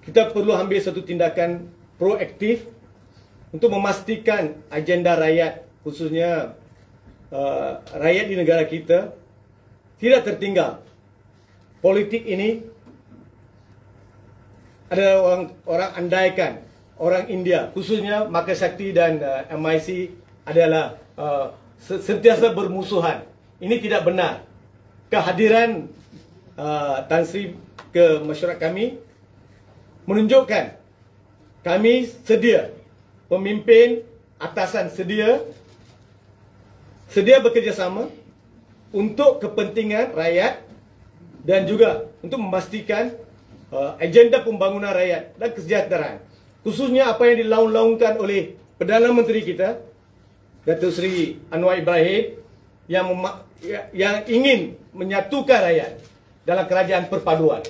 kita perlu ambil satu tindakan proaktif untuk memastikan agenda rakyat, khususnya rakyat di negara kita, tidak tertinggal. Politik ini ada orang andaikan orang India, khususnya Makasakti dan MIC adalah sentiasa bermusuhan. Ini tidak benar. Kehadiran Tan Sri ke masyarakat kami menunjukkan kami sedia, pemimpin atasan sedia bekerjasama untuk kepentingan rakyat dan juga untuk memastikan agenda pembangunan rakyat dan kesejahteraan. Khususnya apa yang dilaung-laungkan oleh Perdana Menteri kita, Datuk Seri Anwar Ibrahim, yang ingin menyatukan rakyat dalam kerajaan perpaduan.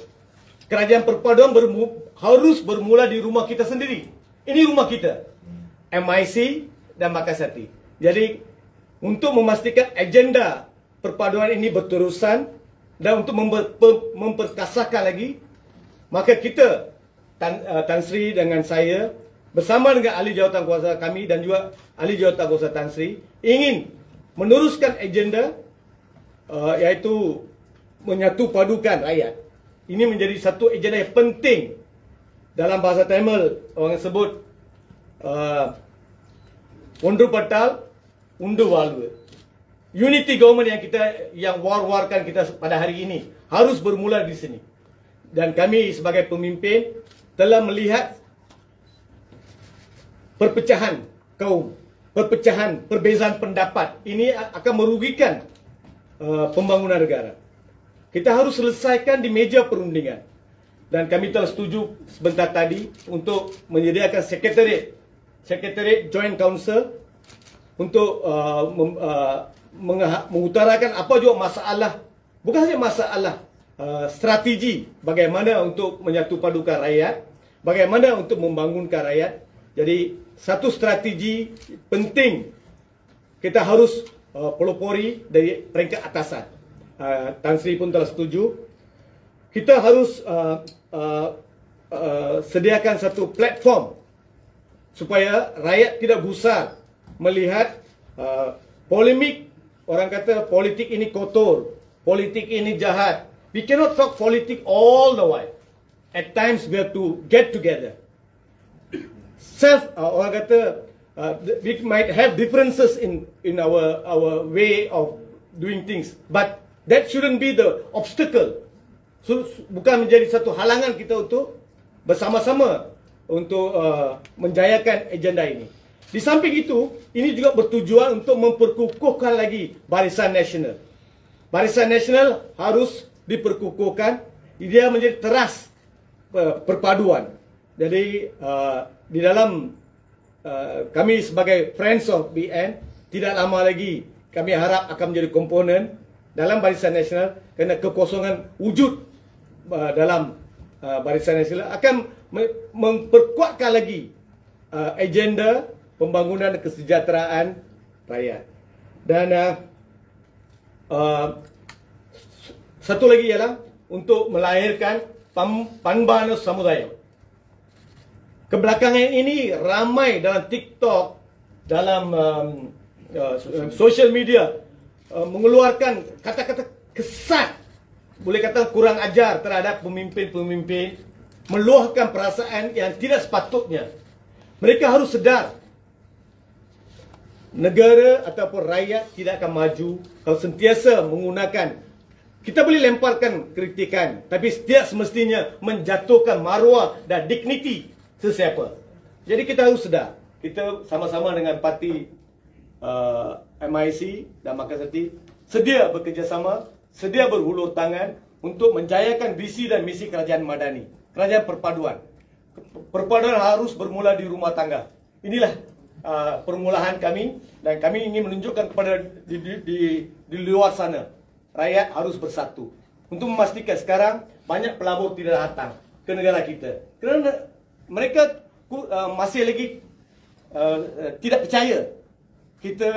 Kerajaan perpaduan harus bermula di rumah kita sendiri. Ini rumah kita, MIC dan Makasakti. Jadi, untuk memastikan agenda perpaduan ini berterusan dan untuk memperkasakan lagi, maka kita, Tan Sri dengan saya, bersama dengan ahli jawatankuasa kami dan juga ahli jawatankuasa Tan Sri, ingin meneruskan agenda iaitu menyatu padukan rakyat. Ini menjadi satu agenda yang penting. Dalam bahasa Tamil, orang sebut Ondu Patal, Undu Walwa. Unity government yang war-warkan kita pada hari ini harus bermula di sini. Dan kami sebagai pemimpin telah melihat perpecahan kaum, perpecahan, perbezaan pendapat. Ini akan merugikan pembangunan negara. Kita harus selesaikan di meja perundingan. Dan kami telah setuju sebentar tadi untuk menyediakan sekretariat Joint Council untuk mengutarakan apa juga masalah, bukan saja masalah strategi bagaimana untuk menyatu padukan rakyat, bagaimana untuk membangunkan rakyat. Jadi satu strategi penting kita harus pelopori dari peringkat atasan. Tan Sri pun telah setuju. Kita harus sediakan satu platform supaya rakyat tidak gusar melihat polemik. Orang kata politik ini kotor, politik ini jahat. We cannot talk politik all the while. At times we have to get together. Orang kata we might have differences in our way of doing things, but that shouldn't be the obstacle. So, bukan menjadi satu halangan kita untuk bersama-sama untuk menjayakan agenda ini. Di samping itu, ini juga bertujuan untuk memperkukuhkan lagi Barisan Nasional. Barisan Nasional harus diperkukuhkan, dia menjadi teras perpaduan. Jadi, di dalam kami sebagai Friends of BN, tidak lama lagi kami harap akan menjadi komponen dalam Barisan Nasional, kerana kekosongan wujud dalam Barisan Nasional akan memperkuatkan lagi agenda pembangunan kesejahteraan rakyat. Dan satu lagi ialah untuk melahirkan Panbana Samudaya. Kebelakangan ini ramai dalam TikTok, dalam social media, mengeluarkan kata-kata kesat, boleh kata kurang ajar terhadap pemimpin-pemimpin, meluahkan perasaan yang tidak sepatutnya. Mereka harus sedar, negara ataupun rakyat tidak akan maju kalau sentiasa menggunakan, kita boleh lemparkan kritikan, tapi tidak semestinya menjatuhkan maruah dan dignity sesiapa. Jadi kita harus sedar, kita sama-sama dengan parti MIC dan Makasakti sedia bekerjasama, sedia berhulur tangan untuk menjayakan visi dan misi kerajaan madani, kerajaan perpaduan. Perpaduan harus bermula di rumah tangga. Inilah permulaan kami, dan kami ingin menunjukkan kepada di luar sana, rakyat harus bersatu untuk memastikan sekarang banyak pelabur tidak datang ke negara kita kerana mereka masih lagi tidak percaya kita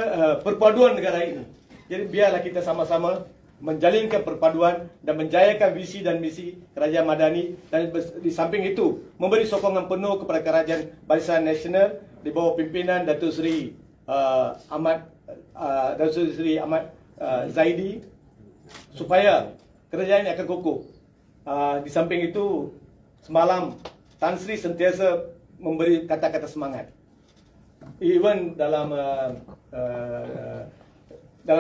perpaduan negara ini. Jadi biarlah kita sama-sama menjalinkan perpaduan dan menjayakan visi dan misi Kerajaan Madani, dan di samping itu memberi sokongan penuh kepada Kerajaan Barisan Nasional di bawah pimpinan Datuk Seri Ahmad Zaidi supaya kerajaan ini akan kukuh. Di samping itu, semalam Tan Sri sentiasa memberi kata-kata semangat. Even dalam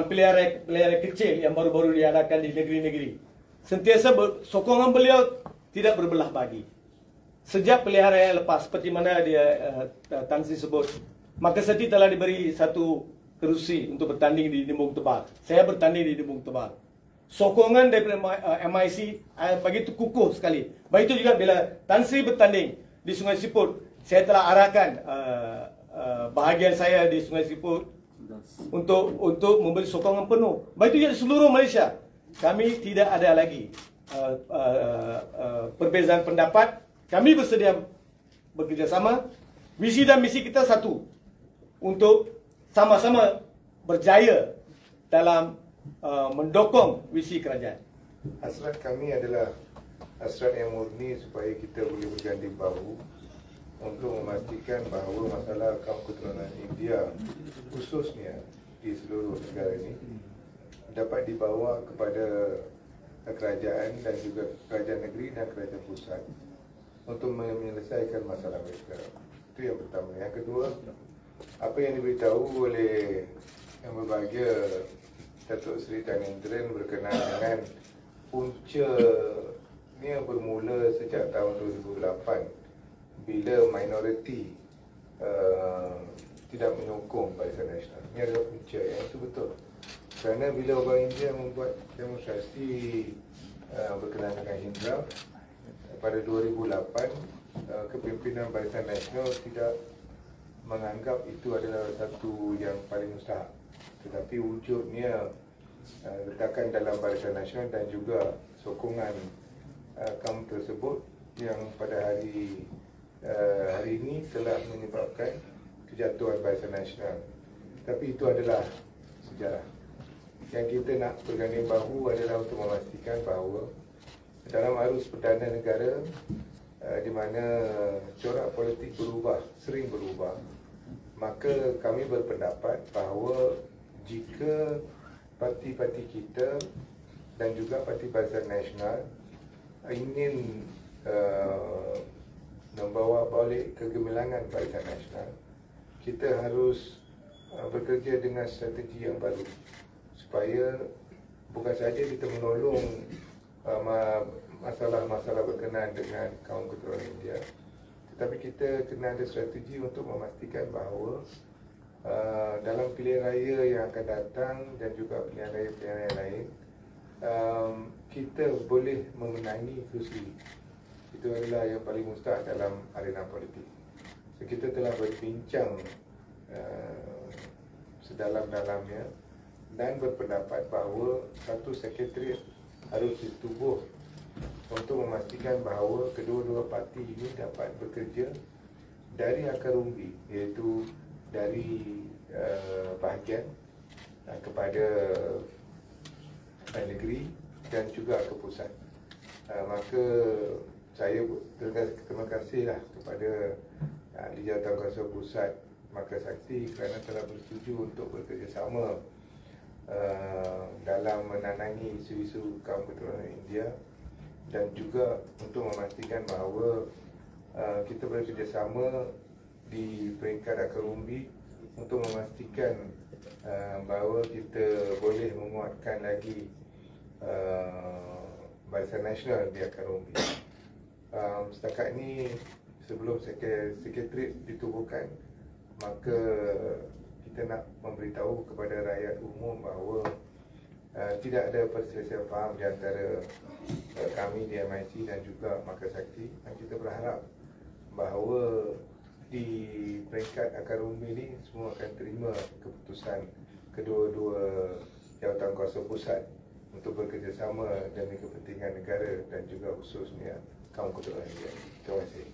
pilihan kecil yang baru-baru diadakan di negeri-negeri, sentiasa sokongan beliau tidak berbelah bagi. Sejak pilihan raya lepas, seperti mana Tan Sri sebut, maka Seti telah diberi satu kerusi untuk bertanding di Nimbung Tebal. Saya bertanding di Nimbung Tebal. Sokongan daripada MIC begitu kukuh sekali. Begitu juga bila Tan Sri bertanding di Sungai Siput, saya telah arahkan bahagian saya di Sungai Siput untuk memberi sokongan penuh. Begitu juga di seluruh Malaysia. Kami tidak ada lagi perbezaan pendapat. Kami bersedia bekerjasama. Visi dan misi kita satu, untuk sama-sama berjaya dalam mendukung visi kerajaan. Hasrat kami adalah hasrat yang murni supaya kita boleh berganding bahu untuk memastikan bahawa masalah kaum keturunan India, khususnya di seluruh negara ini, dapat dibawa kepada kerajaan dan juga kerajaan negeri dan kerajaan pusat untuk menyelesaikan masalah mereka. Itu yang pertama. Yang kedua, apa yang diberitahu oleh Yang Berbahagia Datuk Seri Tan Indren berkenaan dengan punca ni bermula sejak tahun 2008 bila minoriti tidak menyokong Barisan Nasional. Ini adalah punca, yang itu betul. Kerana bila orang India membuat demonstrasi berkenaan dengan Hindraf pada 2008, kepimpinan Barisan Nasional tidak menganggap itu adalah satu yang paling mustahak. Tetapi wujudnya letakkan dalam Barisan Nasional dan juga sokongan kaum tersebut yang pada hari ini telah menyebabkan kejatuhan Barisan Nasional. Tapi itu adalah sejarah. Yang kita nak berganding bahu adalah untuk memastikan bahawa dalam arus perdana negara di mana corak politik sering berubah, maka kami berpendapat bahawa jika parti-parti kita dan juga parti Barisan Nasional ingin membawa balik kegemilangan Barisan Nasional, kita harus bekerja dengan strategi yang baru supaya bukan saja kita menolong masalah-masalah berkenaan dengan kaum keturunan India, tetapi kita kena ada strategi untuk memastikan bahawa dalam pilihan raya yang akan datang dan juga pilihan raya lain, kita boleh memenangi itu sendiri. Itu adalah yang paling mustahak dalam arena politik. So, kita telah berbincang sedalam-dalamnya dan berpendapat bahawa satu sekretariat harus ditubuh untuk memastikan bahawa kedua-dua parti ini dapat bekerja dari akar umbi, iaitu dari bahagian kepada negeri dan juga ke pusat. Maka saya terima kasihlah kepada Ahli Jawatankuasa Pusat Markas Sakti kerana telah bersetuju untuk bekerjasama dalam menanangi isu-isu kaum keturunan India dan juga untuk memastikan bahawa kita bekerjasama di peringkat akar umbi untuk memastikan bahawa kita boleh menguatkan lagi Barisan Nasional di akar umbi. Setakat ini sebelum sekretariat ditubuhkan, maka kita nak memberitahu kepada rakyat umum bahawa tidak ada perselisihan faham di antara kami di MIC dan juga Markas Sakti, dan kita berharap bahawa di peringkat akar umbi ini semua akan terima keputusan kedua-dua jawatankuasa pusat untuk bekerjasama demi kepentingan negara dan juga khususnya kaum keturunan India. Terima kasih.